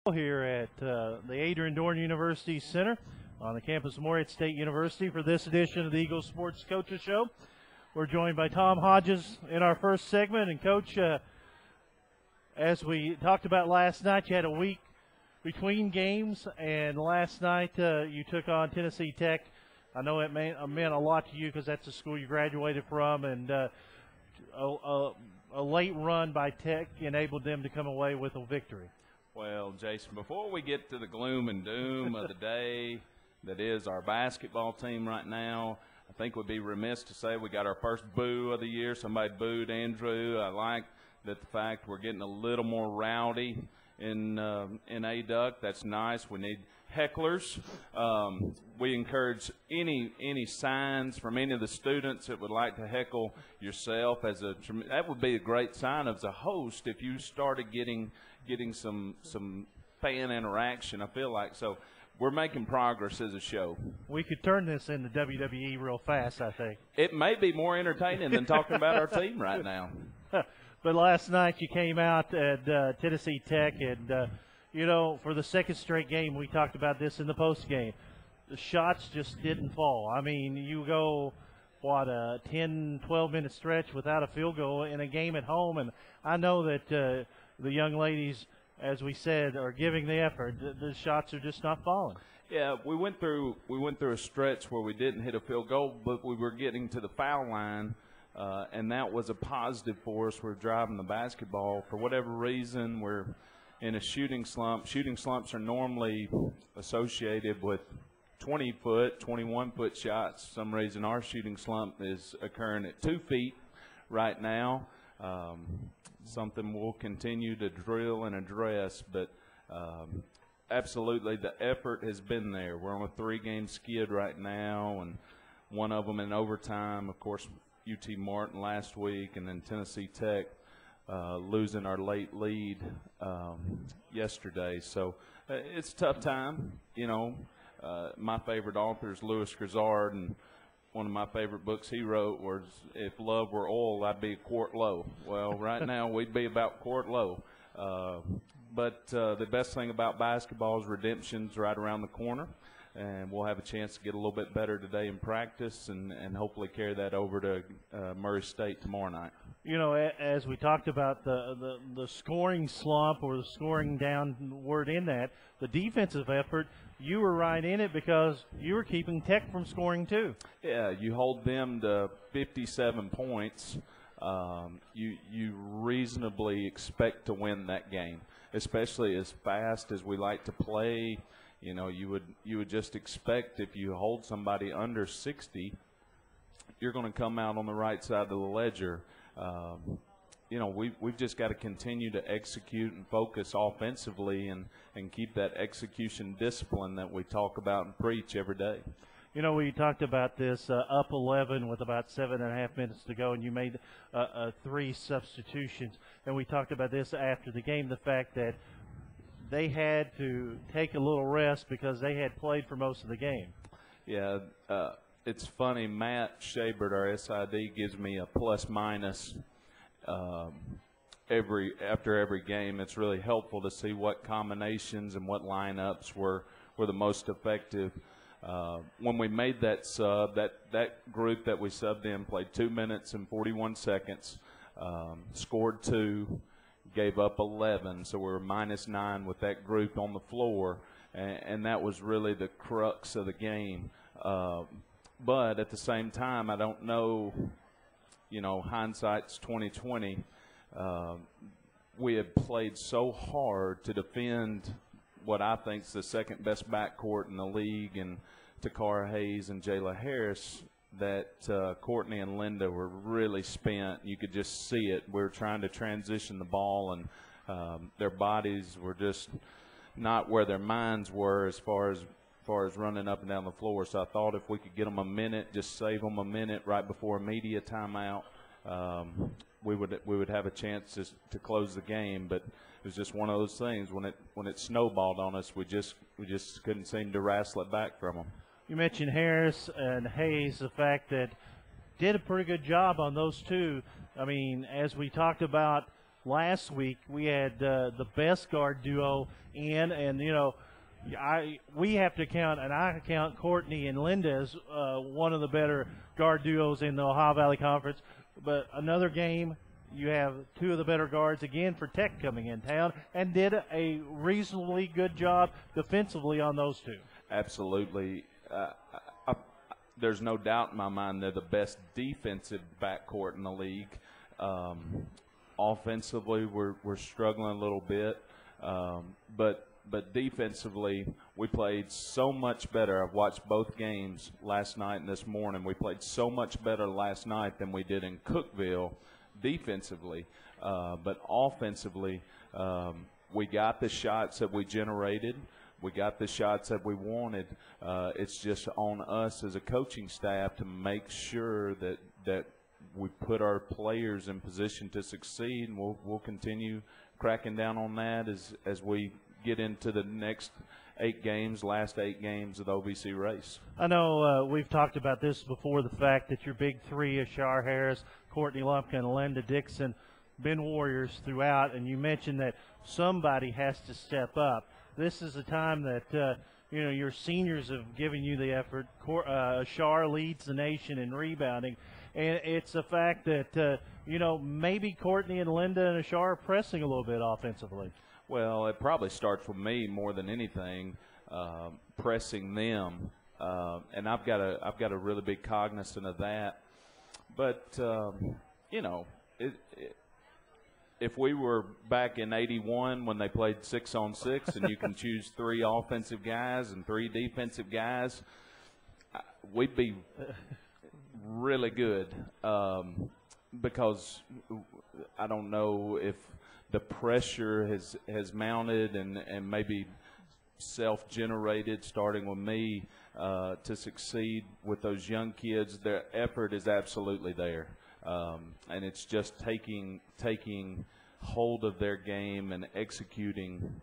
Here at the Adrian Dorn University Center on the campus of Morehead State University for this edition of the Eagles Sports Coaches Show. We're joined by Tom Hodges in our first segment. And, Coach, as we talked about last night, you had a week between games, and last night you took on Tennessee Tech. I know it meant a lot to you because that's the school you graduated from, and a late run by Tech enabled them to come away with a victory. Well, Jason, before we get to the gloom and doom of the day that is our basketball team right now, I think we'd be remiss to say we got our first boo of the year. Somebody booed Andrew. I like that the fact we're getting a little more rowdy in ADUC. That's nice. We need hecklers. We encourage any signs from any of the students that would like to heckle yourself. That would be a great sign as a host if you started getting some fan interaction, I feel like. So we're making progress as a show. We could turn this into WWE real fast, I think. It may be more entertaining than talking about our team right now. But last night you came out at Tennessee Tech, and, for the second straight game, we talked about this in the post game. The shots just didn't fall. I mean, you go, a 10, 12-minute stretch without a field goal in a game at home, and I know that the young ladies, as we said, are giving the effort. The shots are just not falling. Yeah, we went through a stretch where we didn't hit a field goal, but we were getting to the foul line, and that was a positive for us. We're driving the basketball. For whatever reason, we're in a shooting slump. Shooting slumps are normally associated with 20-foot, 21-foot shots. For some reason, our shooting slump is occurring at 2 feet right now. Something we'll continue to drill and address, but absolutely the effort has been there. We're on a 3-game skid right now, and one of them in overtime. Of course, UT Martin last week, and then Tennessee Tech losing our late lead yesterday. So it's a tough time. My favorite author is Louis Grizzard, and one of my favorite books he wrote was, "If love were oil, I'd be a quart low." Well, right now we'd be about quart low. But the best thing about basketball is redemption's right around the corner, and we'll have a chance to get a little bit better today in practice and hopefully carry that over to Murray State tomorrow night. As we talked about the scoring slump or the scoring downward in that, the defensive effort, you were right in it because you were keeping Tech from scoring too. Yeah, you hold them to 57 points. You reasonably expect to win that game, especially as fast as we like to play. You would just expect if you hold somebody under 60, you're going to come out on the right side of the ledger. We've just got to continue to execute and focus offensively and keep that execution discipline that we talk about and preach every day. We talked about this up 11 with about 7.5 minutes to go, and you made 3 substitutions. And we talked about this after the game, the fact that they had to take a little rest because they had played for most of the game. Yeah, it's funny. Matt Shabert, our SID, gives me a plus-minus after every game. It's really helpful to see what combinations and what lineups were the most effective. When we made that sub, that group that we subbed in played 2 minutes and 41 seconds, scored 2, gave up 11, so we were -9 with that group on the floor, and that was really the crux of the game. But at the same time, I don't know, hindsight's 20/20. We had played so hard to defend what I think is the second best backcourt in the league, and Takara Hayes and Jayla Harris, that Courtney and Linda were really spent. You could just see it. We were trying to transition the ball, and their bodies were just not where their minds were as far as running up and down the floor. So I thought if we could get them a minute, just save them a minute right before a media timeout, we would have a chance to close the game. But it was just one of those things. When it snowballed on us, we just couldn't seem to wrestle it back from them. You mentioned Harris and Hayes, the fact that did a pretty good job on those two. I mean, as we talked about last week we had the best guard duo in, and we have to count, and I count Courtney and Linda as one of the better guard duos in the Ohio Valley Conference. But another game, you have two of the better guards again for Tech coming in town, and did a reasonably good job defensively on those two. Absolutely. There's no doubt in my mind they're the best defensive backcourt in the league. Offensively, we're struggling a little bit, but defensively, we played so much better. I've watched both games last night and this morning. We played so much better last night than we did in Cookeville defensively. But offensively, we got the shots that we generated. We got the shots that we wanted. It's just on us as a coaching staff to make sure that we put our players in position to succeed, and we'll continue cracking down on that as we get into the next last 8 games of the OVC race. I know we've talked about this before, the fact that your big three, Ashar Harris, Courtney Lumpkin, and Linda Dixon, been warriors throughout, and you mentioned that somebody has to step up. This is a time that, your seniors have given you the effort. Ashar leads the nation in rebounding, and it's a fact that, maybe Courtney and Linda and Ashar are pressing a little bit offensively. Well, it probably starts with me more than anything, pressing them, and I've got a really big cognizant of that. But if we were back in '81 when they played 6-on-6, and you can choose 3 offensive guys and 3 defensive guys, we'd be really good, because I don't know if the pressure has mounted and maybe self-generated, starting with me, to succeed with those young kids. Their effort is absolutely there, and it's just taking hold of their game and executing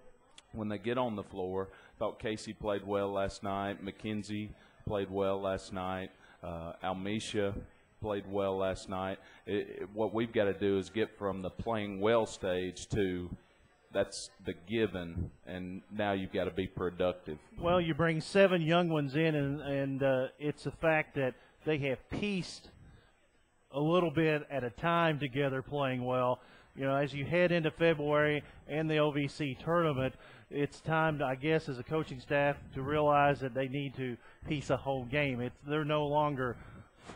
when they get on the floor. Thought Casey played well last night. Mackenzie played well last night. Almisha played well last night. What we've got to do is get from the playing well stage to that's the given, and now you've got to be productive. Well, you bring 7 young ones in, and it's a fact that they have pieced a little bit at a time together playing well. As you head into February and the OVC tournament, it's time, I guess, as a coaching staff to realize that they need to piece a whole game. They're no longer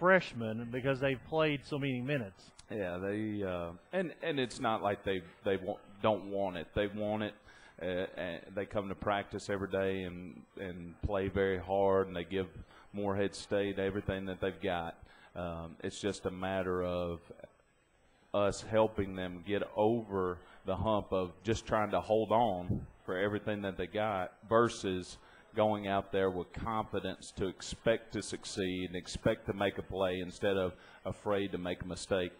freshmen because they've played so many minutes. Yeah, they and it's not like they don't want it. They want it. And they come to practice every day and play very hard, and they give Moorhead State everything that they've got. It's just a matter of us helping them get over the hump of just trying to hold on for everything that they got versus going out there with confidence to expect to succeed and expect to make a play instead of afraid to make a mistake.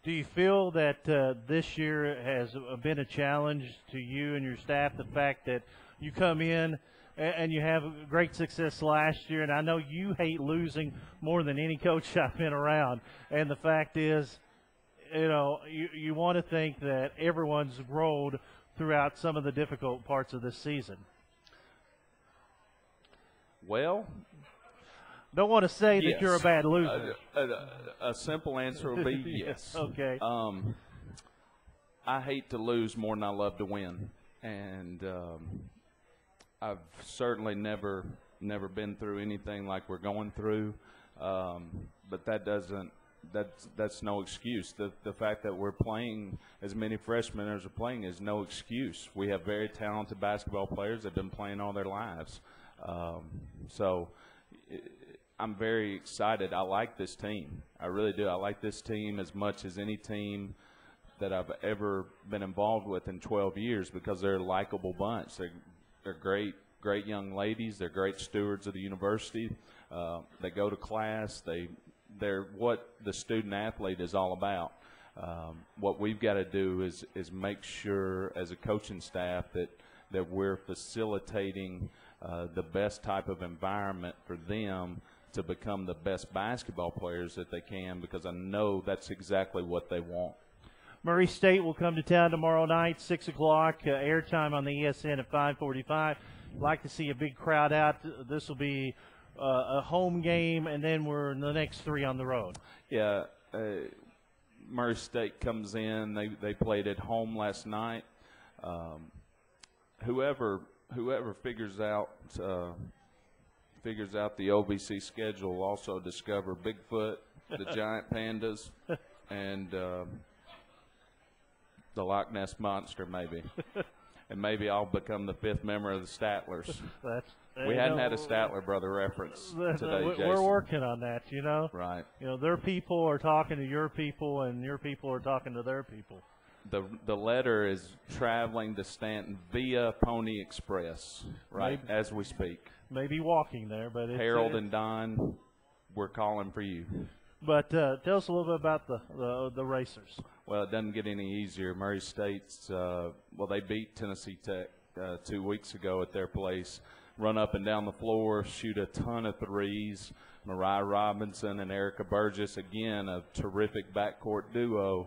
Do you feel that this year has been a challenge to you and your staff, the fact that you come in and you have great success last year, and I know you hate losing more than any coach I've been around, and the fact is, you want to think that everyone's rolled throughout some of the difficult parts of this season? Well, don't want to say that you're a bad loser. A simple answer would be yes. Okay. I hate to lose more than I love to win, and I've certainly never been through anything like we're going through. But that's no excuse. The fact that we're playing as many freshmen as we're playing is no excuse. We have very talented basketball players that have been playing all their lives. So I'm very excited. I like this team. I really do. I like this team as much as any team that I've ever been involved with in 12 years because they're a likable bunch. They're great young ladies. They're great stewards of the university. They go to class. They're what the student athlete is all about. What we've got to do is make sure as a coaching staff that we're facilitating the best type of environment for them to become the best basketball players that they can, because I know that's exactly what they want. Murray State will come to town tomorrow night, 6 o'clock, airtime on the ESN at 5:45. Like to see a big crowd out. This will be a home game, and then we're in the next 3 on the road. Yeah, Murray State comes in. They played at home last night. Whoever figures out the OVC schedule will also discover Bigfoot, the giant pandas, and the Loch Ness Monster, maybe. And maybe I'll become the 5th member of the Statlers. We hadn't had a Statler brother reference today, Jason. We're working on that, you know. Right. You know, their people are talking to your people, and your people are talking to their people. The letter is traveling to Stanton via Pony Express, right, maybe, as we speak. Maybe walking there, but Harold and Don, we're calling for you. But tell us a little bit about the racers. Well, it doesn't get any easier. Murray State's, they beat Tennessee Tech 2 weeks ago at their place. Run up and down the floor, shoot a ton of threes. Mariah Robinson and Erica Burgess, again, a terrific backcourt duo.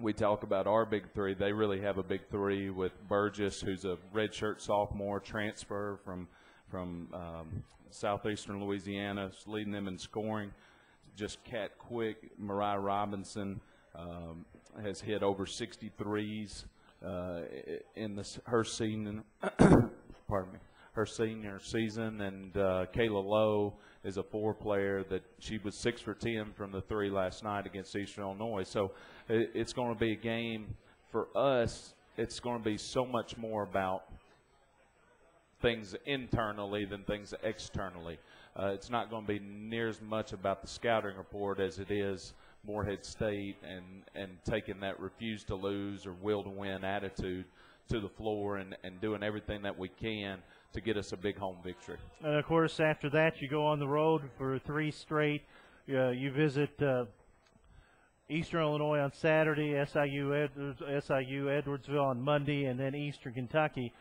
We talk about our big three. They really have a big three with Burgess, who's a redshirt sophomore transfer from southeastern Louisiana, leading them in scoring. Just cat quick. Mariah Robinson has hit over 63s in her senior, her senior season, and Kayla Lowe is a 4-player that she was 6 for 10 from the 3 last night against Eastern Illinois. So it's going to be a game for us. It's going to be so much more about things internally than things externally. It's not going to be near as much about the scouting report as it is Morehead State and taking that refuse to lose or will to win attitude to the floor and doing everything that we can to get us a big home victory. And, of course, after that, you go on the road for 3 straight. You visit Eastern Illinois on Saturday, SIU Edwardsville on Monday, and then Eastern Kentucky.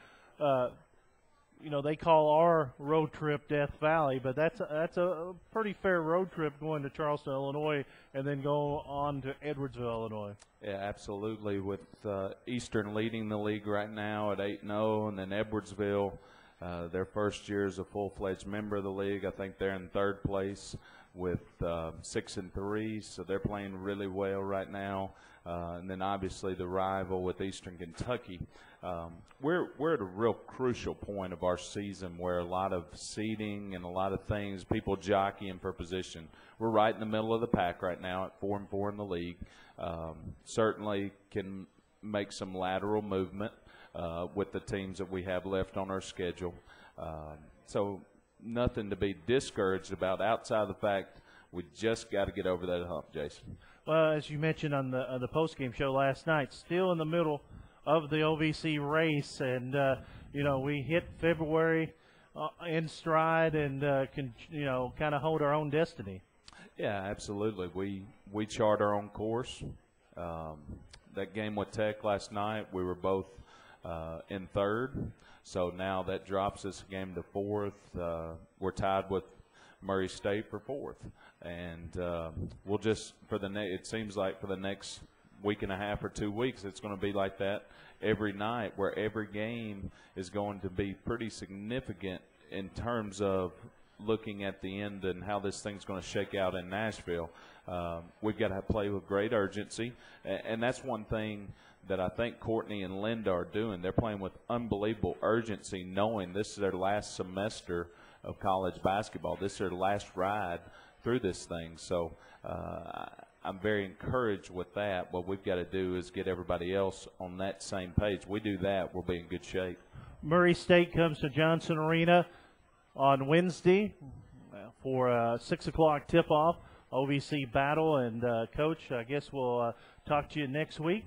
You know, they call our road trip Death Valley, but that's a pretty fair road trip going to Charleston, Illinois, and then go on to Edwardsville, Illinois. Yeah, absolutely. With Eastern leading the league right now at 8-0, and then Edwardsville, their first year as a full-fledged member of the league. I think they're in 3rd place with 6-3, so they're playing really well right now. And then obviously the rival with Eastern Kentucky. We're at a real crucial point of our season where a lot of seeding and a lot of things, people jockeying for position. We're right in the middle of the pack right now at 4-4 in the league. Certainly can make some lateral movement with the teams that we have left on our schedule. So nothing to be discouraged about outside of the fact we just got to get over that hump, Jason. Well, as you mentioned on the postgame show last night, still in the middle of the OVC race, and you know, we hit February in stride and can, you know, kind of hold our own destiny. Yeah, absolutely. We chart our own course. That game with Tech last night, we were both in 3rd, so now that drops us a game to 4th. We're tied with Murray State for 4th, and we'll just it seems like for the next week and a half or 2 weeks, it's going to be like that every night, where every game is going to be pretty significant in terms of looking at the end and how this thing's going to shake out in Nashville. We've got to play with great urgency, and that's one thing that I think Courtney and Linda are doing. They're playing with unbelievable urgency, knowing this is their last semester of college basketball. This is their last ride through this thing. So I'm very encouraged with that. What we've got to do is get everybody else on that same page. We do that, we'll be in good shape. Murray State comes to Johnson Arena on Wednesday for a 6 o'clock tip-off, OVC battle. And, Coach, I guess we'll talk to you next week.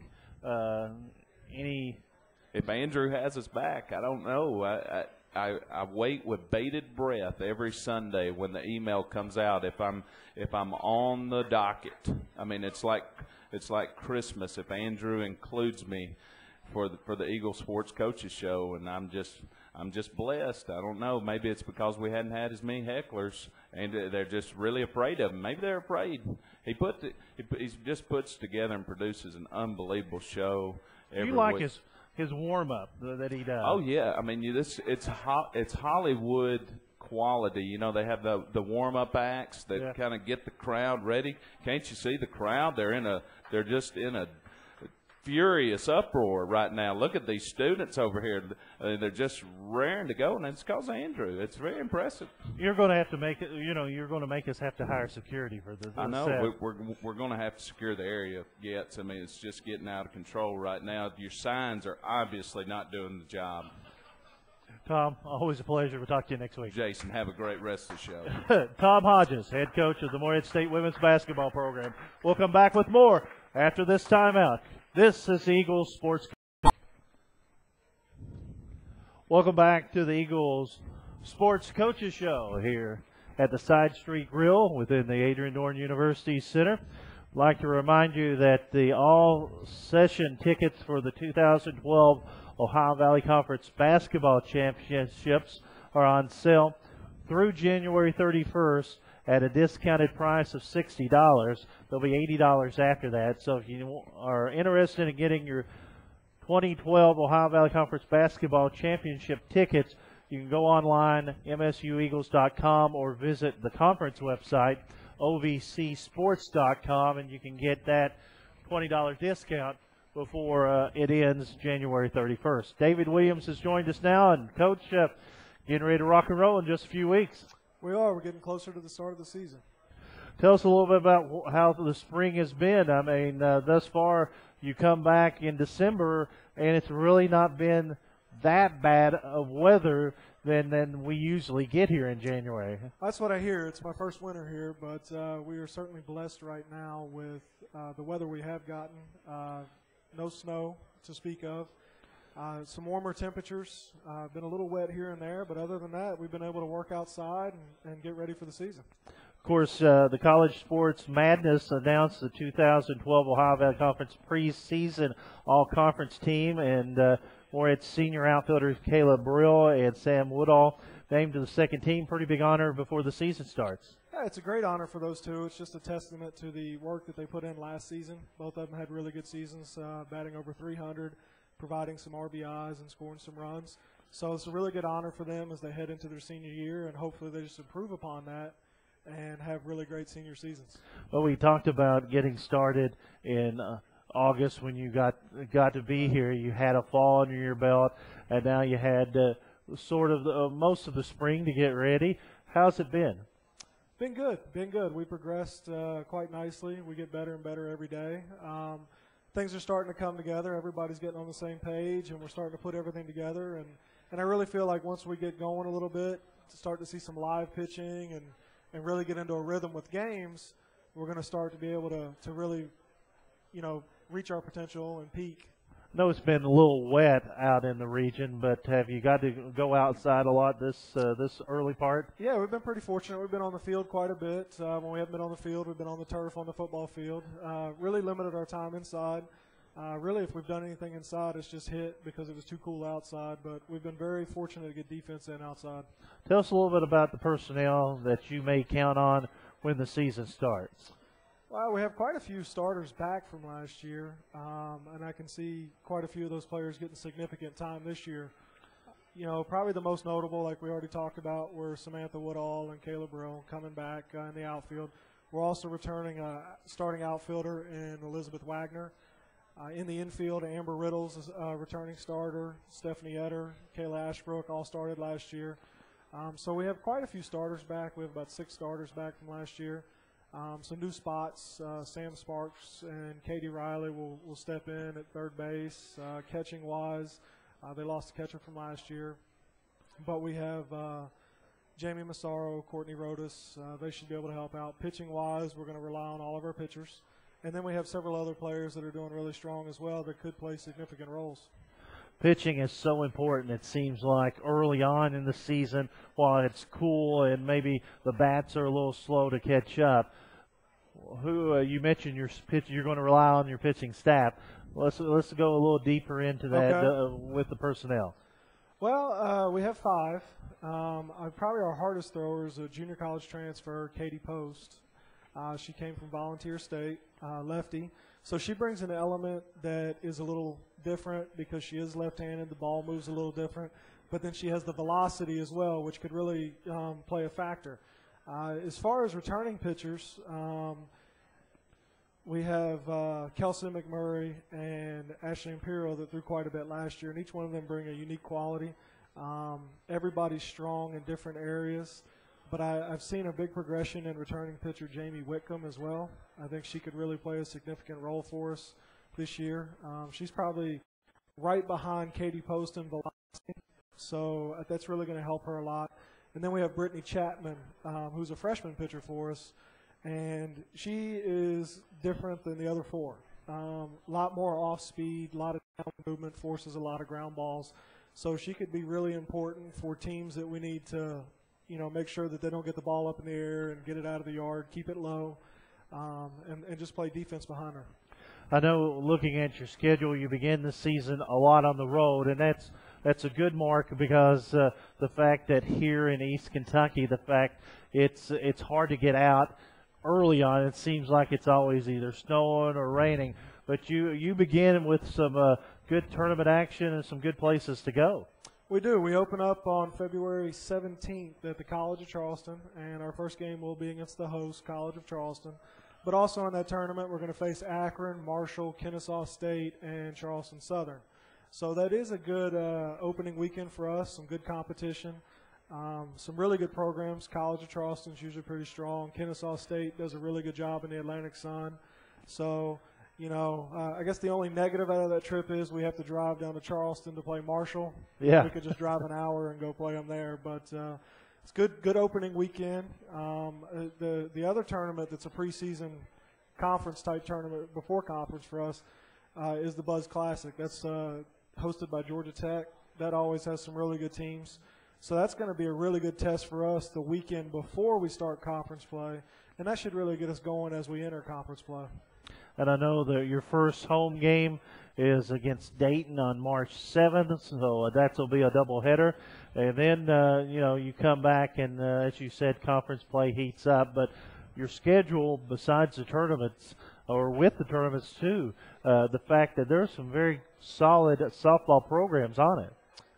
If Andrew has us back, I don't know. I wait with bated breath every Sunday when the email comes out if I'm on the docket. I mean, it's like Christmas if Andrew includes me for the Eagle Sports Coaches Show, and I'm just blessed. I don't know. Maybe it's because we hadn't had as many hecklers, and they're just really afraid of him. Maybe they're afraid. he just puts together and produces an unbelievable show every You like week. his warm up that he does. Oh yeah, I mean it's Hollywood quality. You know, they have the warm up acts that kind of get the crowd ready. Can't you see the crowd? They're just in a furious uproar right now. Look at these students over here. They're just raring to go, and it's because of Andrew. It's very impressive. You're going to have to make it. You know, you're going to make us have to hire security for this. I know. We're going to have to secure the area. Yet, I mean, it's just getting out of control right now. Your signs are obviously not doing the job. Tom, always a pleasure. We'll talk to you next week. Jason, have a great rest of the show. Tom Hodges, head coach of the Morehead State women's basketball program. We'll come back with more after this timeout. This is Eagles Sports. Welcome back to the Eagles Sports Coaches Show here at the Side Street Grill within the Adrian Dorn University Center. I'd like to remind you that the all-session tickets for the 2012 Ohio Valley Conference Basketball Championships are on sale through January 31st at a discounted price of $60. They'll be $80 after that. So if you are interested in getting your 2012 Ohio Valley Conference Basketball Championship tickets, you can go online, msueagles.com, or visit the conference website, ovcsports.com, and you can get that $20 discount before it ends January 31st. David Williams has joined us now, and Coach, getting ready to rock and roll in just a few weeks. We are. We're getting closer to the start of the season. Tell us a little bit about how the spring has been. I mean, thus far, you come back in December, and it's really not been that bad of weather than we usually get here in January. That's what I hear. It's my first winter here, but we are certainly blessed right now with the weather we have gotten. No snow to speak of. Some warmer temperatures. Been a little wet here and there, but other than that, we've been able to work outside and get ready for the season. Of course, the College Sports Madness announced the 2012 Ohio Valley Conference preseason all-conference team, and Morehead's senior outfielders Caleb Brill and Sam Woodall named to the second team. Pretty big honor before the season starts. Yeah, it's a great honor for those two. It's just a testament to the work that they put in last season. Both of them had really good seasons, batting over 300. Providing some RBIs and scoring some runs. So it's a really good honor for them as they head into their senior year, and hopefully they just improve upon that and have really great senior seasons. Well, we talked about getting started in August when you got to be here. You had a fall under your belt, and now you had sort of most of the spring to get ready. How's it been? Been good. Been good. We progressed quite nicely. We get better and better every day. Things are starting to come together. Everybody's getting on the same page, and we're starting to put everything together. And I really feel like once we get going a little bit, to start to see some live pitching and really get into a rhythm with games, we're going to start to be able to really, reach our potential and peak. I know it's been a little wet out in the region, but have you got to go outside a lot this early part? Yeah, we've been pretty fortunate. We've been on the field quite a bit. When we haven't been on the field, we've been on the turf on the football field. Really limited our time inside. Really, if we've done anything inside, it's just hit because it was too cool outside. But we've been very fortunate to get defense in outside. Tell us a little bit about the personnel that you may count on when the season starts. Well, we have quite a few starters back from last year, and I can see quite a few of those players getting significant time this year. Probably the most notable, like we already talked about, were Samantha Woodall and Caleb Brill coming back in the outfield. We're also returning a starting outfielder in Elizabeth Wagner. In the infield, Amber Riddles is a returning starter. Stephanie Etter, Kayla Ashbrook all started last year. So we have quite a few starters back. We have about 6 starters back from last year. Some new spots, Sam Sparks and Katie Riley will step in at third base. Catching-wise, they lost a catcher from last year. But we have Jamie Massaro, Courtney Rodas. They should be able to help out. Pitching-wise, we're going to rely on all of our pitchers. And then we have several other players that are doing really strong as well that could play significant roles. Pitching is so important, it seems like, early on in the season while it's cool and maybe the bats are a little slow to catch up. You mentioned you're going to rely on your pitching staff. Let's go a little deeper into that with the personnel. Well, we have 5. Probably our hardest thrower is a junior college transfer, Katie Post. She came from Volunteer State, lefty. So she brings an element that is a little different because she is left-handed. The ball moves a little different. But then she has the velocity as well, which could really play a factor. As far as returning pitchers, we have Kelsey McMurray and Ashley Imperial that threw quite a bit last year, and each one of them bring a unique quality. Everybody's strong in different areas, but I've seen a big progression in returning pitcher Jamie Whitcomb as well. I think she could really play a significant role for us this year. She's probably right behind Katie Post in velocity, so that's really going to help her a lot. And then we have Brittany Chapman, who's a freshman pitcher for us, and she is different than the other four. A lot more off speed, a lot of down movement, forces a lot of ground balls. So she could be really important for teams that we need to, make sure that they don't get the ball up in the air and get it out of the yard, keep it low, and just play defense behind her. I know looking at your schedule, you begin the season a lot on the road, and that's a good mark because the fact that here in East Kentucky, the fact it's hard to get out early on. It seems like it's always either snowing or raining, but you begin with some good tournament action and some good places to go. We do. We open up on February 17th at the College of Charleston, and our first game will be against the host, College of Charleston. But also in that tournament, we're going to face Akron, Marshall, Kennesaw State, and Charleston Southern. So that is a good opening weekend for us, some good competition, some really good programs. College of Charleston is usually pretty strong. Kennesaw State does a really good job in the Atlantic Sun. So, I guess the only negative out of that trip is we have to drive down to Charleston to play Marshall. Yeah. We could just drive an hour and go play them there. But it's good opening weekend. The other tournament that's a preseason conference-type tournament before conference for us is the Buzz Classic. That's hosted by Georgia Tech. That always has some really good teams. So that's going to be a really good test for us the weekend before we start conference play, and that should really get us going as we enter conference play. And I know that your first home game is against Dayton on March 7th, so that will be a doubleheader. And then, you come back and, as you said, conference play heats up. But your schedule, besides the tournaments, or with the tournaments too, the fact that there's some very solid softball programs on it.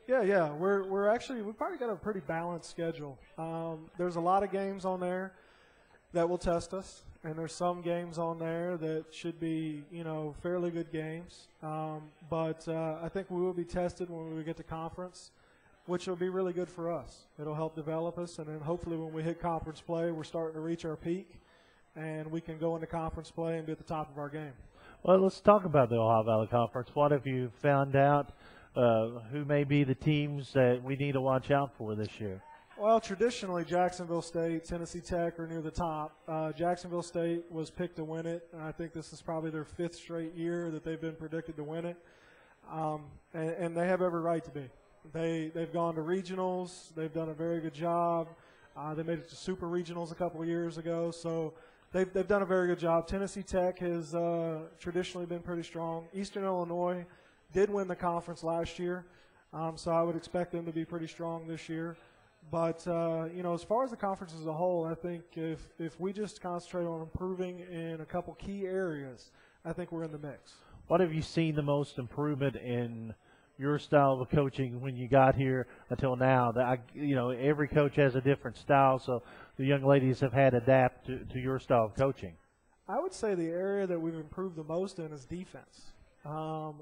Yeah. We've probably got a pretty balanced schedule. There's a lot of games on there that will test us, and there's some games on there that should be, fairly good games. But I think we will be tested when we get to conference, which will be really good for us. It'll help develop us, and then hopefully when we hit conference play, we're starting to reach our peak, and we can go into conference play and be at the top of our game. Well, let's talk about the Ohio Valley Conference. What have you found out? Who may be the teams that we need to watch out for this year? Well, traditionally, Jacksonville State, Tennessee Tech are near the top. Jacksonville State was picked to win it, and I think this is probably their 5th straight year that they've been predicted to win it. And they have every right to be. They've gone to regionals. They've done a very good job. They made it to super regionals a couple of years ago, so they've done a very good job. Tennessee Tech has traditionally been pretty strong. Eastern Illinois did win the conference last year, so I would expect them to be pretty strong this year. But, as far as the conference as a whole, I think if we just concentrate on improving in a couple key areas, I think we're in the mix. What have you seen the most improvement in your style of coaching when you got here until now? Every coach has a different style, so the young ladies have had to adapt to your style of coaching. I would say the area that we've improved the most in is defense.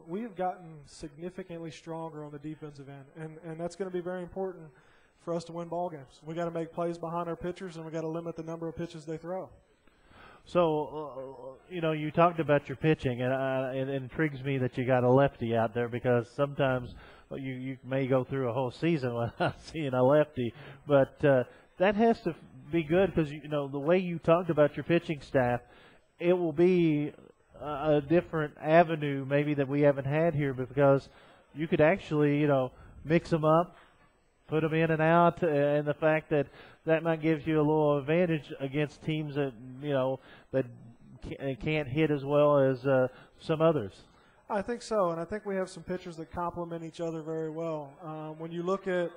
We have gotten significantly stronger on the defensive end, and that's going to be very important for us to win ball games. We got to make plays behind our pitchers, and we got to limit the number of pitches they throw. So, you talked about your pitching, and it intrigues me that you got a lefty out there because sometimes you may go through a whole season without seeing a lefty, but that has to be good because, the way you talked about your pitching staff, it will be a different avenue maybe that we haven't had here because you could actually, mix them up, put them in and out, and the fact that might give you a little advantage against teams that that can't hit as well as some others. I think so, and I think we have some pitchers that complement each other very well. When you look at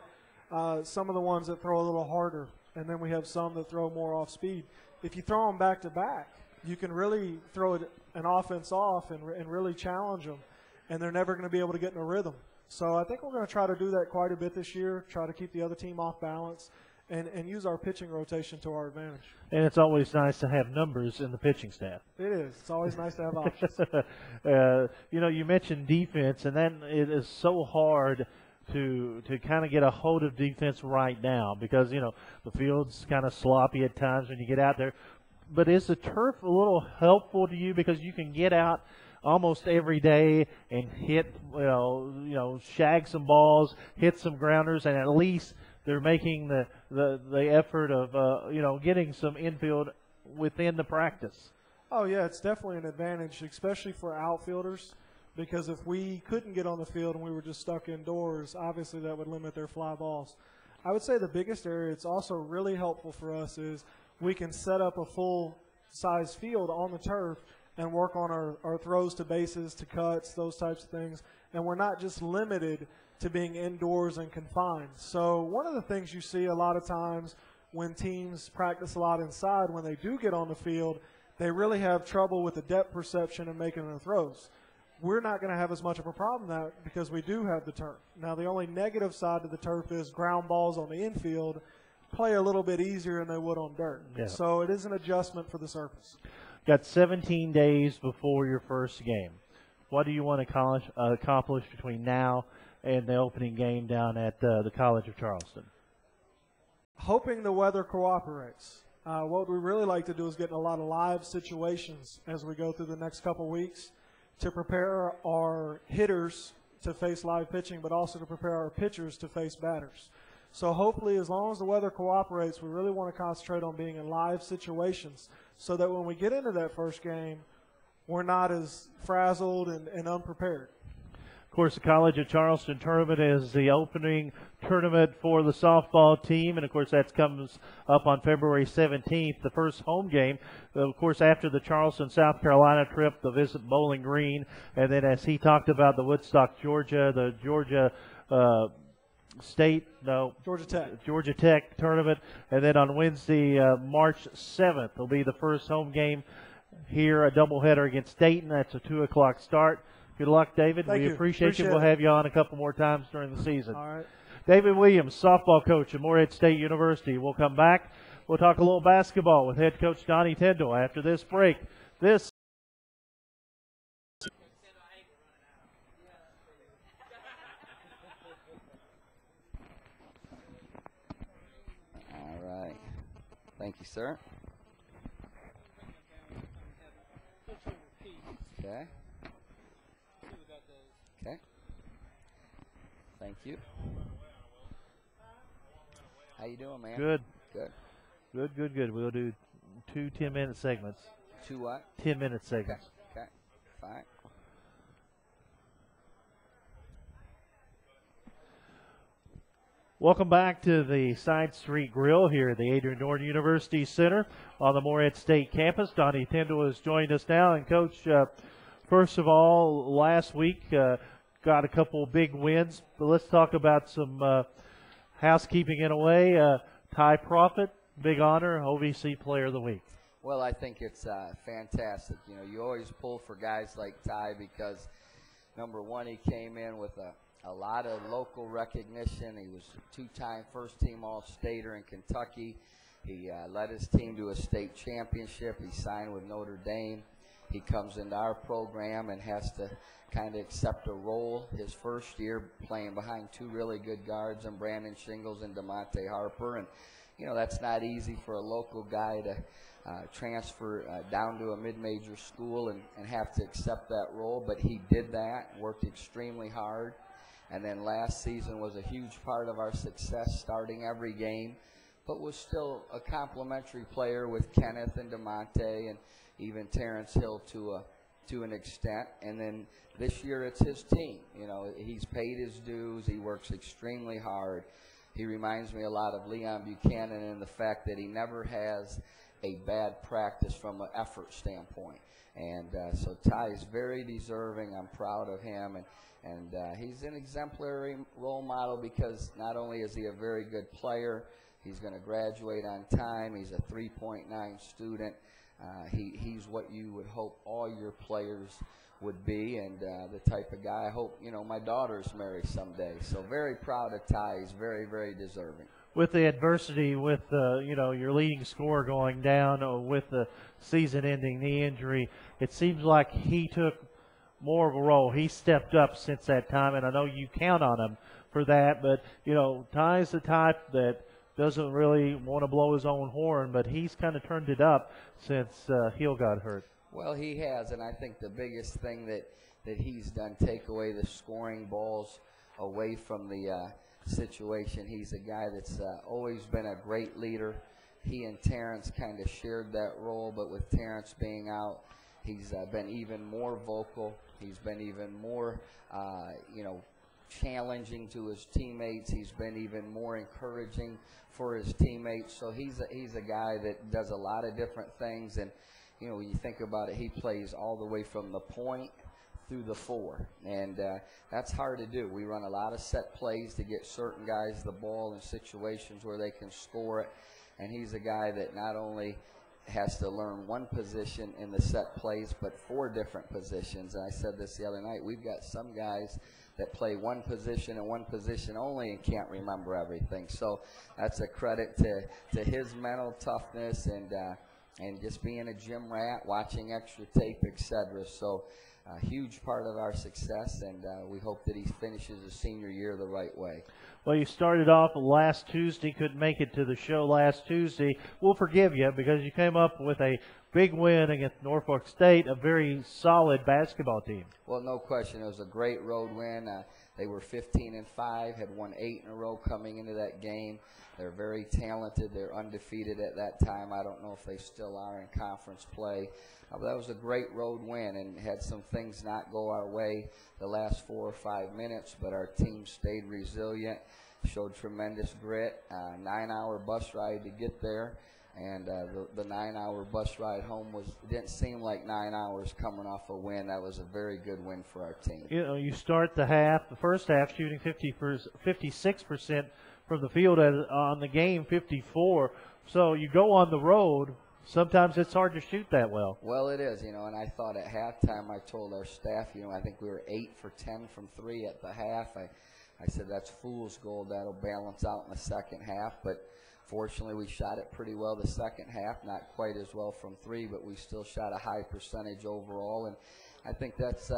some of the ones that throw a little harder, and then we have some that throw more off speed, if you throw them back to back, you can really throw an offense off and really challenge them, and they're never going to be able to get in a rhythm. So I think we're going to try to do that quite a bit this year, try to keep the other team off balance, and use our pitching rotation to our advantage. And it's always nice to have numbers in the pitching staff. It is. It's always nice to have options. You mentioned defense, and then it is so hard to kind of get a hold of defense right now because, the field's kind of sloppy at times when you get out there. But is the turf a little helpful to you because you can get out almost every day and hit, shag some balls, hit some grounders, and at least they're making the effort of, getting some infield within the practice? Oh, yeah, it's definitely an advantage, especially for outfielders, because if we couldn't get on the field and we were just stuck indoors, obviously that would limit their fly balls. I would say the biggest area it's also really helpful for us is we can set up a full-size field on the turf and work on our throws to bases, to cuts, those types of things, and we're not just limited to being indoors and confined. So one of the things you see a lot of times when teams practice a lot inside, when they do get on the field, they really have trouble with the depth perception and making their throws. We're not going to have as much of a problem that because we do have the turf. Now, the only negative side to the turf is ground balls on the infield play a little bit easier than they would on dirt. Yeah. So it is an adjustment for the surface. Got 17 days before your first game. What do you want to accomplish between now and the opening game down at the College of Charleston? Hoping the weather cooperates. What we really like to do is get in a lot of live situations as we go through the next couple weeks to prepare our hitters to face live pitching, but also to prepare our pitchers to face batters. So hopefully, as long as the weather cooperates, we really want to concentrate on being in live situations so that when we get into that first game, we're not as frazzled and unprepared. Of course, the College of Charleston tournament is the opening tournament for the softball team, and of course that comes up on February 17th, the first home game. Of course, after the Charleston, South Carolina trip, the visit Bowling Green, and then as he talked about the Woodstock, Georgia, the Georgia Georgia Tech tournament, and then on Wednesday, March 7th, will be the first home game here, a doubleheader against Dayton. That's a 2 o'clock start. Good luck, David. Thank we you. appreciate you. We'll have you on a couple more times during the season. All right. David Williams, softball coach at Morehead State University. We'll come back. We'll talk a little basketball with head coach Donnie Tyndall after this break. This All right. Thank you, sir. Okay. Okay. Thank you. How you doing, man? good. Good. We'll do 2 10-minute segments. 2 what? 10-minute segments. Okay. Fine. Welcome back to the Side Street Grill here at the Adrian Norton University Center on the Morehead State campus. Donnie Tyndall has joined us now. And, Coach, first of all, last week got a couple big wins. But let's talk about some housekeeping in a way. Ty Profit, big honor, OVC Player of the Week. Well, I think it's fantastic. You know, you always pull for guys like Ty because, number one, he came in with a lot of local recognition. He was a 2-time first-team All-Stater in Kentucky. He led his team to a state championship. He signed with Notre Dame. He comes into our program and has to kind of accept a role his first year playing behind 2 really good guards, and Brandon Shingles and DeMonte Harper. And, you know, that's not easy for a local guy to transfer down to a mid-major school and have to accept that role. But he did that, worked extremely hard. And then last season was a huge part of our success, starting every game, but was still a complimentary player with Kenneth and DeMonte and even Terrence Hill to an extent. And then this year it's his team. You know, he's paid his dues. He works extremely hard. He reminds me a lot of Leon Buchanan in the fact that he never has a bad practice from an effort standpoint. And so Ty is very deserving. I'm proud of him. And he's an exemplary role model because not only is he a very good player, He's going to graduate on time. He's a 3.9 student. He's what you would hope all your players would be, and the type of guy I hope, my daughters marry someday. So very proud of Ty. He's very, very deserving. With the adversity, with your leading scorer going down, with the season-ending knee injury, it seems like he took more of a role. He stepped up since that time, and I know you count on him for that. But Ty's the type that doesn't really want to blow his own horn, but he's kind of turned it up since Hill got hurt. Well, he has, and I think the biggest thing that he's done, take away the scoring balls away from the situation. He's a guy that's always been a great leader. He and Terrence kind of shared that role, but with Terrence being out, he's been even more vocal. He's been even more, challenging to his teammates. He's been even more encouraging for his teammates. So he's a guy that does a lot of different things. And, when you think about it, he plays all the way from the point through the four. And that's hard to do. We run a lot of set plays to get certain guys the ball in situations where they can score it. And he's a guy that not only has to learn one position in the set plays, but 4 different positions. And I said this the other night, we've got some guys that play one position and one position only and can't remember everything. So that's a credit to his mental toughness and just being a gym rat, watching extra tape, etc. So a huge part of our success, and we hope that he finishes his senior year the right way. Well, you started off last Tuesday, couldn't make it to the show last Tuesday. We'll forgive you because you came up with a big win against Norfolk State, a very solid basketball team. Well, no question. It was a great road win. They were 15-5, had won 8 in a row coming into that game. They're very talented. They're undefeated at that time. I don't know if they still are in conference play. But that was a great road win, and had some things not go our way the last 4 or 5 minutes, but our team stayed resilient, showed tremendous grit. 9-hour bus ride to get there, and the 9-hour bus ride home didn't seem like 9 hours coming off a win. That was a very good win for our team. You start the first half shooting 56% from the field, on the game 54. So you go on the road. Sometimes it's hard to shoot that well. Well, it is, and I thought at halftime I told our staff, I think we were 8 for 10 from 3 at the half. I said that's fool's gold. That'll balance out in the second half. But fortunately, we shot it pretty well the second half, not quite as well from 3, but we still shot a high percentage overall. And I think that's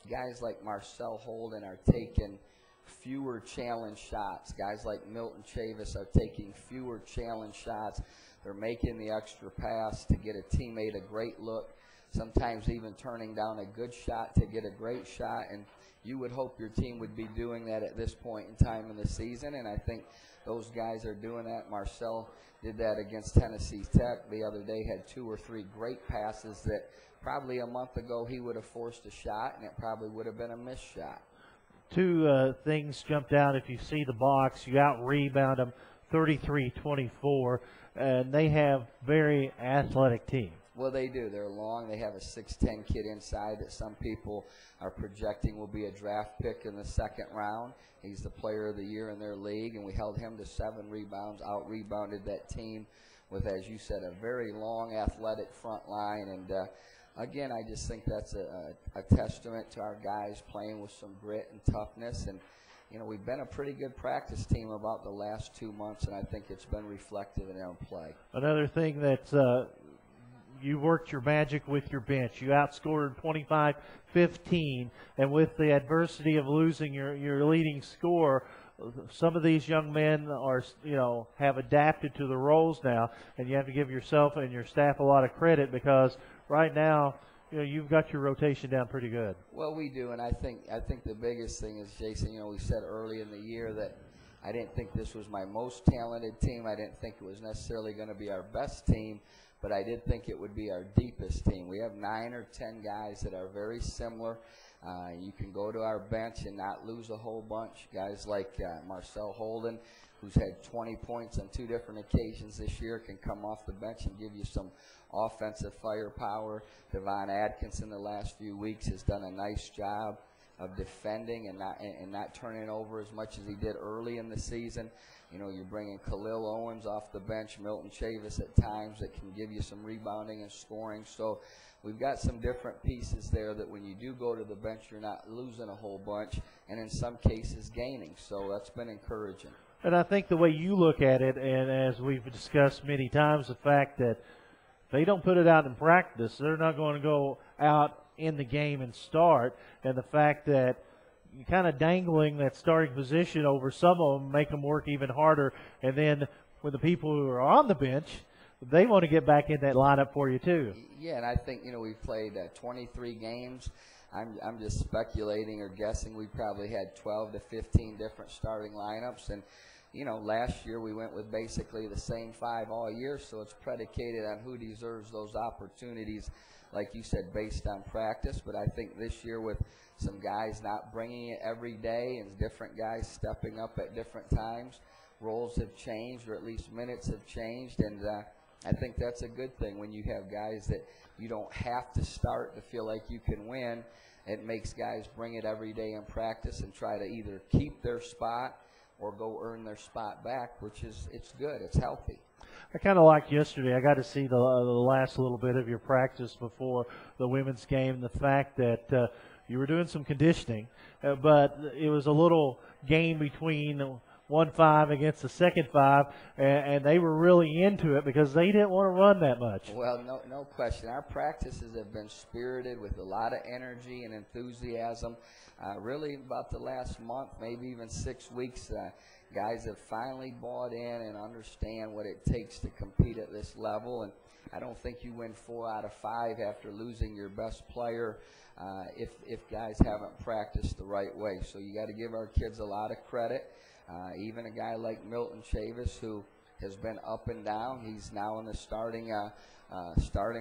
guys like Marcel Holden are taking fewer challenge shots. Guys like Milton Chavis are taking fewer challenge shots. They're making the extra pass to get a teammate a great look, sometimes even turning down a good shot to get a great shot. And you would hope your team would be doing that at this point in time in the season, and I think those guys are doing that. Marcel did that against Tennessee Tech the other day, had 2 or 3 great passes that probably a month ago he would have forced a shot, and it probably would have been a missed shot. 2 things jumped out. If you see the box, you out-rebound them 33-24, and they have very athletic team. Well, they do. They're long. They have a 6'10" kid inside that some people are projecting will be a draft pick in the second round. He's the player of the year in their league, and we held him to 7 rebounds, out-rebounded that team with, as you said, a very long athletic front line. And, again, I just think that's a testament to our guys playing with some grit and toughness. And, we've been a pretty good practice team about the last 2 months, and I think it's been reflective in our play. Another thing that you worked your magic with your bench. You outscored 25-15, and with the adversity of losing your leading scorer, some of these young men are, have adapted to the roles now, and you have to give yourself and your staff a lot of credit because right now, you've got your rotation down pretty good. Well, we do, and I think the biggest thing is, Jason, we said early in the year that I didn't think this was my most talented team. I didn't think it was necessarily going to be our best team, but I did think it would be our deepest team. We have 9 or 10 guys that are very similar. You can go to our bench and not lose a whole bunch. Guys like Marcel Holden, who's had 20 points on 2 different occasions this year, can come off the bench and give you some offensive firepower. Devon Atkinson the last few weeks has done a nice job. defending and not turning over as much as he did early in the season. You know, you're bringing Khalil Owens off the bench, Milton Chavis at times that can give you some rebounding and scoring. So we've got some different pieces there that when you do go to the bench, you're not losing a whole bunch, and in some cases gaining. So that's been encouraging. And I think the way you look at it, and as we've discussed many times, the fact that if they don't put it out in practice, they're not going to go out in the game and start, and the fact that you're kind of dangling that starting position over some of them, make them work even harder, and then with the people who are on the bench, they want to get back in that lineup for you too. Yeah, and I think, you know, we've played 23 games. I'm just speculating or guessing we probably had 12 to 15 different starting lineups, and you know, last year we went with basically the same 5 all year, so it's predicated on who deserves those opportunities, like you said, based on practice. But I think this year with some guys not bringing it every day and different guys stepping up at different times, roles have changed, or at least minutes have changed, and I think that's a good thing when you have guys that you don't have to start to feel like you can win. It makes guys bring it every day in practice and try to either keep their spot or go earn their spot back, which is, it's good, it's healthy. I kind of liked yesterday. I got to see the last little bit of your practice before the women's game, the fact that you were doing some conditioning, but it was a little game between 1-5 against the second 5, and they were really into it because they didn't want to run that much. Well, no question. Our practices have been spirited with a lot of energy and enthusiasm. Really about the last month, maybe even 6 weeks, guys have finally bought in and understand what it takes to compete at this level. And I don't think you win 4 out of 5 after losing your best player if guys haven't practiced the right way. So you got to give our kids a lot of credit. Even a guy like Milton Chavis, who has been up and down, he's now in the starting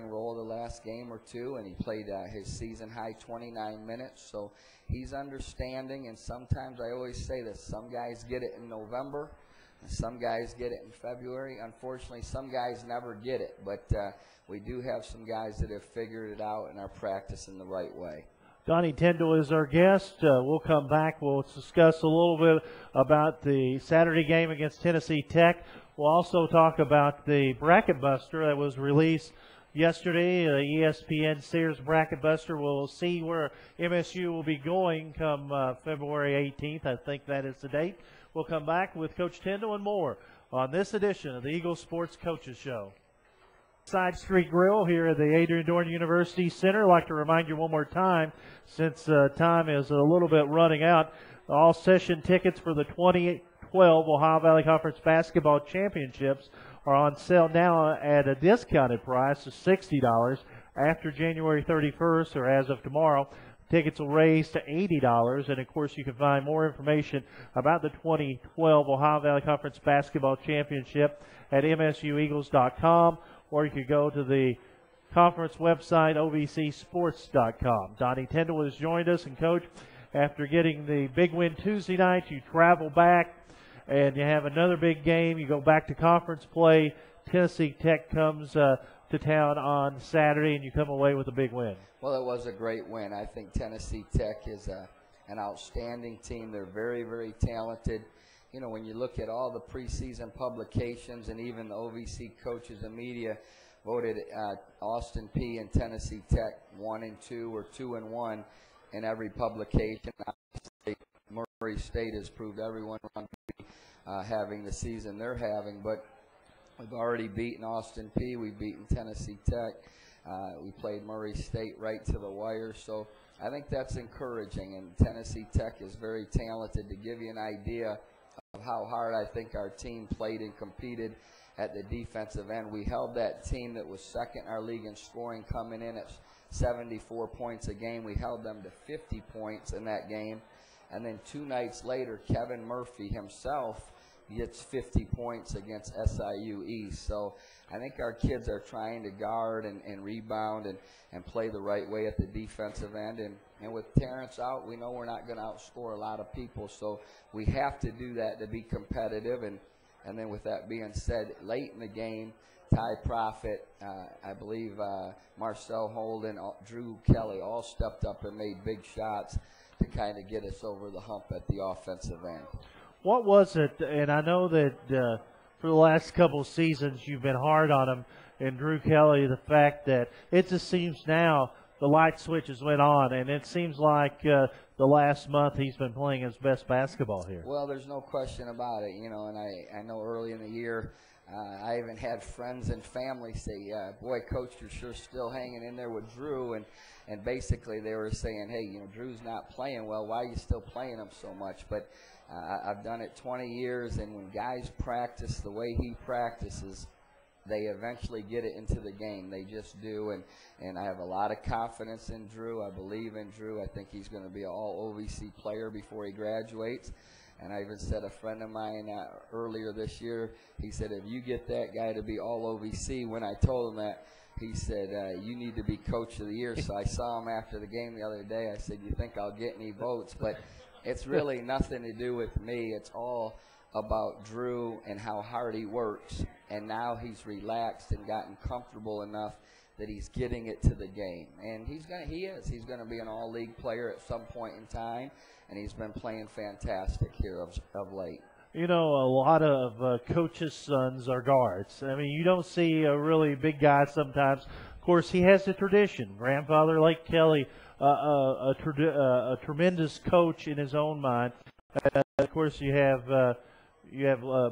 role the last game or two, and he played his season-high 29 minutes. So he's understanding, and sometimes I always say this, some guys get it in November, and some guys get it in February. Unfortunately, some guys never get it, but we do have some guys that have figured it out and are practicing the right way. Donnie Tyndall is our guest. We'll come back. We'll discuss a little bit about the Saturday game against Tennessee Tech. We'll also talk about the Bracket Buster that was released yesterday, ESPN Sears Bracket Buster. We'll see where MSU will be going come February 18th. I think that is the date. We'll come back with Coach Tyndall and more on this edition of the Eagle Sports Coaches Show. Side Street Grill here at the Adrian Dorn University Center. I'd like to remind you one more time, since time is a little bit running out, all session tickets for the 2012 Ohio Valley Conference Basketball Championships are on sale now at a discounted price of $60. After January 31st, or as of tomorrow, tickets will raise to $80. And, of course, you can find more information about the 2012 Ohio Valley Conference Basketball Championship at msueagles.com. Or you could go to the conference website, ovcsports.com. Donnie Tyndall has joined us. And, Coach, after getting the big win Tuesday night, you travel back and you have another big game. You go back to conference play. Tennessee Tech comes to town on Saturday, and you come away with a big win. Well, it was a great win. I think Tennessee Tech is an outstanding team. They're very, very talented. You know, when you look at all the preseason publications and even the OVC coaches and media voted Austin Peay and Tennessee Tech 1 and 2 or 2 and 1 in every publication. Obviously, Murray State has proved everyone wrong having the season they're having, but we've already beaten Austin Peay. We've beaten Tennessee Tech. We played Murray State right to the wire, so I think that's encouraging. And Tennessee Tech is very talented. To give you an idea of how hard I think our team played and competed at the defensive end, we held that team that was second in our league in scoring, coming in at 74 points a game. We held them to 50 points in that game. And then 2 nights later, Kevin Murphy himself gets 50 points against SIU East. So I think our kids are trying to guard and rebound and play the right way at the defensive end. And with Terrence out, we know we're not going to outscore a lot of people. So we have to do that to be competitive. And then with that being said, late in the game, Ty Profit, I believe Marcel Holden, Drew Kelly all stepped up and made big shots to kind of get us over the hump at the offensive end. What was it, and I know that for the last couple of seasons you've been hard on him and Drew Kelly, the fact that it just seems now the light switches went on, and it seems like the last month he's been playing his best basketball here. Well, there's no question about it, and I know early in the year I even had friends and family say, boy, Coach, you're sure still hanging in there with Drew, and basically they were saying, hey, Drew's not playing well, why are you still playing him so much? But I've done it 20 years, and when guys practice the way he practices, they eventually get it into the game. They just do, and I have a lot of confidence in Drew. I believe in Drew. I think he's going to be an all-OVC player before he graduates. And I even said, a friend of mine earlier this year, he said, if you get that guy to be all-OVC, when I told him that, he said, you need to be Coach of the Year. So I saw him after the game the other day. I said, you think I'll get any votes? But it's really nothing to do with me. It's all about Drew and how hard he works, and now he's relaxed and gotten comfortable enough that he's getting it to the game. And he's going to be an all-league player at some point in time, and he's been playing fantastic here of late. A lot of coaches' sons are guards. I mean, you don't see a really big guy sometimes. Of course, he has a tradition. Grandfather Lake Kelly, a tremendous coach in his own mind. Of course, you have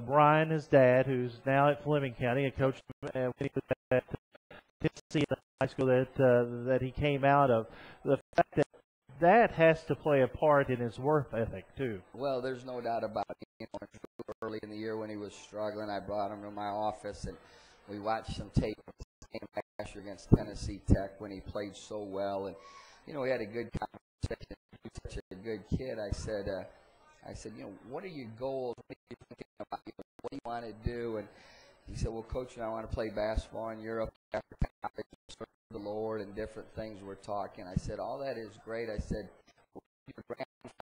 Brian, his dad, who's now at Fleming County, a coach when he was at Tennessee, the high school that he came out of. The fact that has to play a part in his work ethic too. Well, there's no doubt about it. Early in the year when he was struggling, I brought him to my office and we watched some tape of his game last year against Tennessee Tech when he played so well, and we had a good conversation. He was such a good kid. I said, what are your goals? What are you thinking about? What do you want to do? And he said, well, Coach, I want to play basketball in Europe after college, serve the Lord, and different things we're talking. I said, all that is great. I said, what does your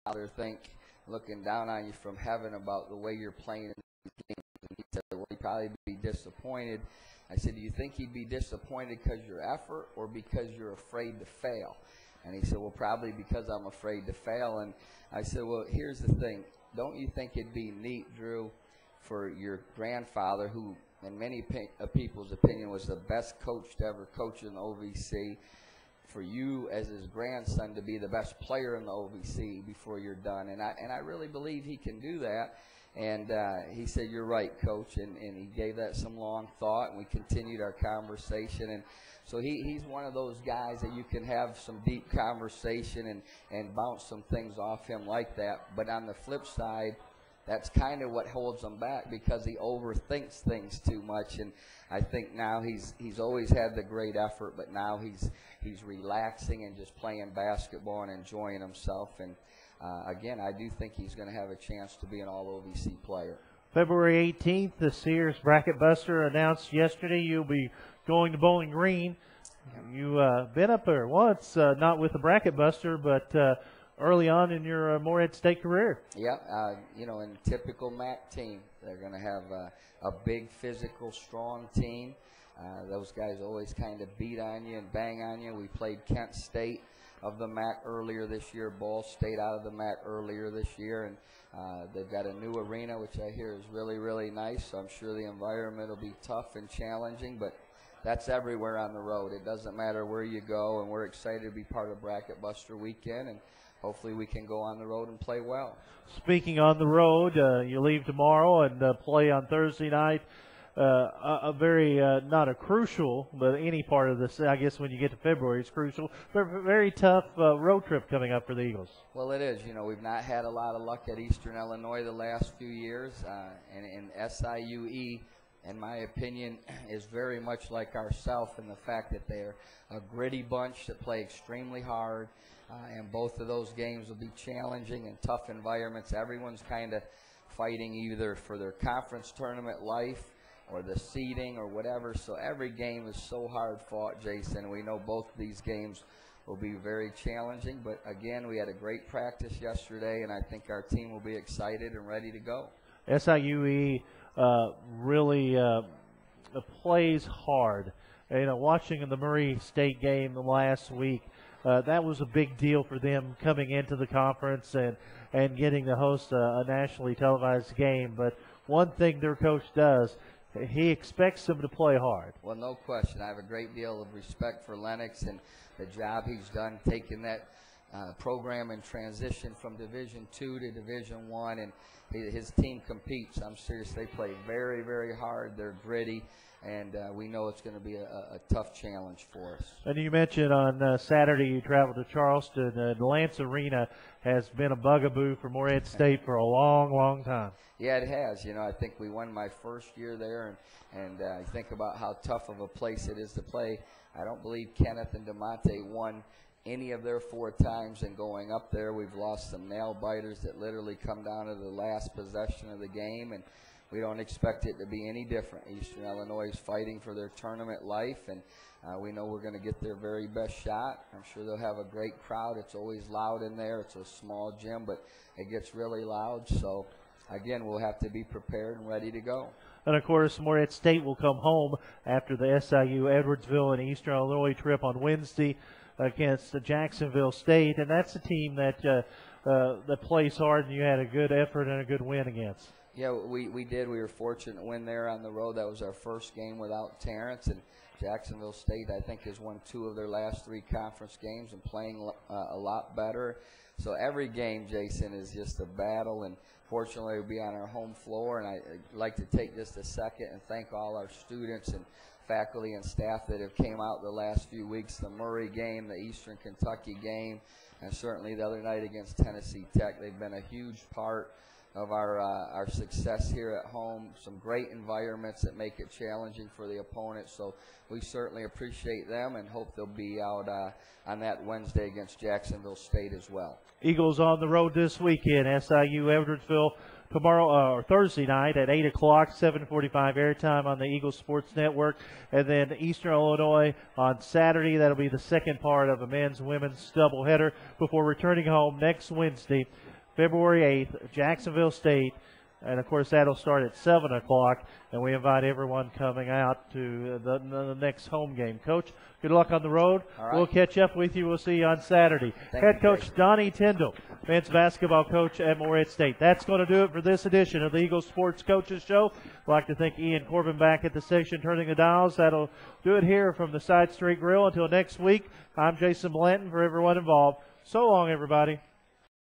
grandfather think, looking down on you from heaven, about the way you're playing in these games? And he said, well, he'd probably be disappointed. I said, do you think he'd be disappointed because of your effort or because you're afraid to fail? And he said, well, probably because I'm afraid to fail. And I said, well, here's the thing. Don't you think it'd be neat, Drew, for your grandfather, who in many people's opinion was the best coach to ever coach in the OVC, for you as his grandson to be the best player in the OVC before you're done? And I really believe he can do that. And he said, you're right, Coach. And he gave that some long thought, and we continued our conversation. And so he's one of those guys that you can have some deep conversation and bounce some things off him like that. But on the flip side, that's kind of what holds him back, because he overthinks things too much. And I think now he's always had the great effort, but now he's relaxing and just playing basketball and enjoying himself. And again, I do think he's going to have a chance to be an all-OVC player. February 18th, the Sears Bracket Buster announced yesterday you'll be going to Bowling Green. You've been up there once, not with the Bracket Buster, but early on in your Morehead State career. Yep, in typical MAC team, they're going to have a big, physical, strong team. Those guys always kind of beat on you and bang on you. We played Kent State of the MAC earlier this year, Ball State out of the MAC earlier this year, and they've got a new arena, which I hear is really, really nice. So I'm sure the environment will be tough and challenging, but that's everywhere on the road. It doesn't matter where you go, and we're excited to be part of Bracket Buster Weekend, and hopefully we can go on the road and play well. Speaking on the road, you leave tomorrow and play on Thursday night. A very, not a crucial, but any part of this, I guess when you get to February, it's crucial. But very tough road trip coming up for the Eagles. Well, it is. We've not had a lot of luck at Eastern Illinois the last few years. And SIUE, in my opinion, is very much like ourselves in the fact that they're a gritty bunch that play extremely hard. And both of those games will be challenging and tough environments. Everyone's kind of fighting either for their conference tournament life or the seeding or whatever. So every game is so hard fought, Jason. We know both of these games will be very challenging. But, again, we had a great practice yesterday, and I think our team will be excited and ready to go. SIUE really plays hard. Watching the Murray State game last week, that was a big deal for them coming into the conference and getting to host a nationally televised game. But one thing their coach does, he expects them to play hard. Well, no question. I have a great deal of respect for Lennox and the job he's done taking that program in transition from Division II to Division I, and his team competes. I'm serious. They play very, very hard. They're gritty, and we know it's going to be a tough challenge for us. And you mentioned on Saturday you traveled to Charleston. The Lance Arena has been a bugaboo for Morehead State for a long, long time. Yeah, it has. You know, I think we won my first year there, and I think about how tough of a place it is to play. I don't believe Kenneth and DeMonte won any of their 4 times, and going up there, we've lost some nail biters that literally come down to the last possession of the game, and we don't expect it to be any different. Eastern Illinois is fighting for their tournament life, and we know we're going to get their very best shot. I'm sure they'll have a great crowd. It's always loud in there. It's a small gym, but it gets really loud. So, again, we'll have to be prepared and ready to go. And, of course, Morehead State will come home after the SIU Edwardsville and Eastern Illinois trip on Wednesday against Jacksonville State, and that's a team that plays hard, and you had a good effort and a good win against. Yeah, we did. We were fortunate to win there on the road. That was our first game without Terrence, and Jacksonville State, I think, has won 2 of their last 3 conference games and playing a lot better. So every game, Jason, is just a battle, and fortunately we'll be on our home floor, and I'd like to take just a second and thank all our students and faculty and staff that have came out the last few weeks, the Murray game, the Eastern Kentucky game, and certainly the other night against Tennessee Tech. They've been a huge part of our success here at home. Some great environments that make it challenging for the opponent, so we certainly appreciate them and hope they'll be out on that Wednesday against Jacksonville State as well. Eagles on the road this weekend, SIU Edwardsville tomorrow or Thursday night at 8 o'clock, 7:45 airtime on the Eagles Sports Network, and then Eastern Illinois on Saturday. That'll be the second part of a men's and women's doubleheader before returning home next Wednesday, February 8th, Jacksonville State. And, of course, that'll start at 7 o'clock, and we invite everyone coming out to the next home game. Coach, good luck on the road. All right. We'll catch up with you. We'll see you on Saturday. Head coach Donnie Tyndall, men's basketball coach at Morehead State. That's going to do it for this edition of the Eagles Sports Coaches Show. I'd like to thank Ian Corbin back at the station turning the dials. That'll do it here from the Side Street Grill. Until next week, I'm Jason Blanton for everyone involved. So long, everybody.